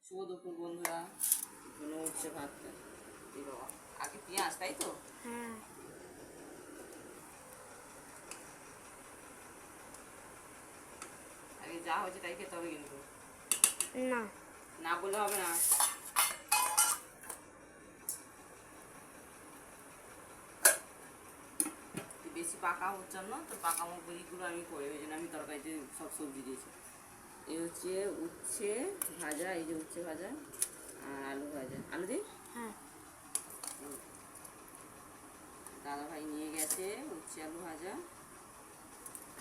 শুভ দুপুর বন্ধুরা, মনে উঠছে ভাতটা। এই বাবা, আগে পেঁয়াজ, তাই তো? হ্যাঁ। আগে যা হয়েছে তাই খেতে হবে, কিন্তু না না বলে হবে না। বেশি পাকা হচ্ছে না তো, পাকা মুখগুলো আমি করে, ওই জন্য আমি তরকারিতে সব সবজি দিয়েছি। এই হচ্ছে উচ্ছে ভাজা, এই যে উচ্ছে ভাজা আর আলু ভাজা। আলু দিই। হ্যাঁ। দাদা ভাই নিয়ে গেছে উচ্ছে আলু ভাজা,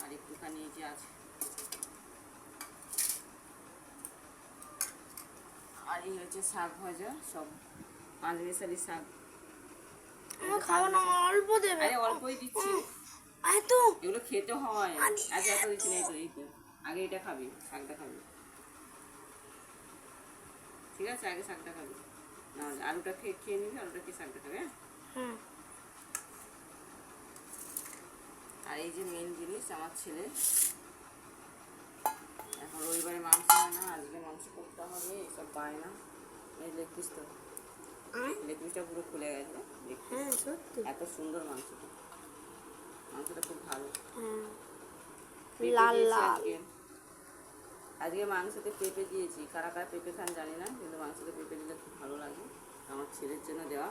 আর একটুখানি এই যে আছে, আর এই হচ্ছে শাক ভাজা, সব পাঁচ মিশালি শাক। আমার খাওয়া না, অল্প দেবে। আরে অল্পই দিচ্ছি, তো এগুলো খেতে হয়। আচ্ছা এত দিচ্ছি না, এই তো আগে এটা খাবি, শাকটা খাবি, ঠিক আছে? আগে শাকটা খাবি, না আলুটা খেয়ে নিবি, আলুটা খেয়ে শাকটা খাবি। হ্যাঁ। আর এই যে মেন জিনিস, আমার ছেলে এখন রবিবারে মাংস হয় না, আজকে মাংস করতে হবে, এসব পায় না। এই লেগ পিস তো, লেগ পিসটা পুরো খুলে গেছে। হ্যাঁ সত্যি, এত সুন্দর মাংসটা, মাংসটা খুব ভালো। হ্যাঁ। পেঁপে লাল দিয়েছি লাল। আজকে মাংসতে পেঁপে দিয়েছি। কারা কারা পেঁপে খান জানি না, কিন্তু মাংসতে পেঁপে দিলে খুব ভালো লাগে। আমার ছেলের জন্য দেওয়া,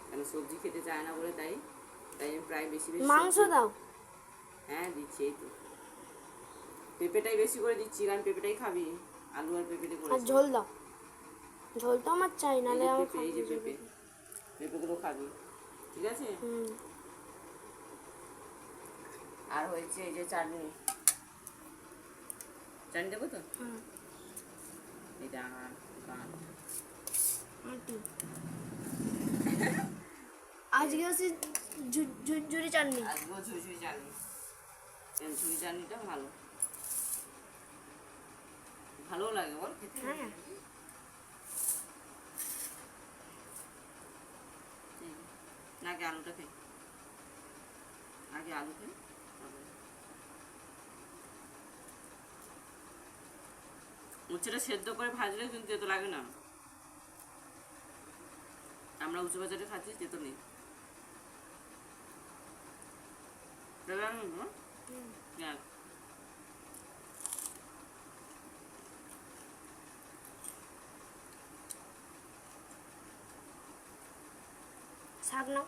কেন সবজি খেতে চায় না বলে, তাই আমি প্রায় বেশি বেশি মাংস দাও। হ্যাঁ দিচ্ছি, এই তো পেঁপেটাই বেশি করে দিচ্ছি, কারণ পেঁপেটাই খাবি। আলু আর পেঁপে দিয়ে আর করেছি। ঝোল দাও, ঝোল তো আমার চাই না, এই যে আমার পেঁপে, এই যে পেঁপে, পেঁপেগুলো খাবি, ঠিক আছে? আর হয়েছে এই যে চাটনি, চাটনি দেবো তো, এটা গান। আজকে হচ্ছে ঝুরঝুরি চাটনি। আজকেও ঝুড়ি চাটনি, ঝুড়ি চাটনিটা ভালো, ভালো লাগে বল খেতে। হ্যাঁ। আগে আলুটা খাই, আগে আলু খাই। উচ্ছেটা সেদ্ধ করে ভাজলে কিন্তু তেতো লাগে না। আমরা উচ্চ বাজারে খাচ্ছি, তেতো নেই। শাক নাও।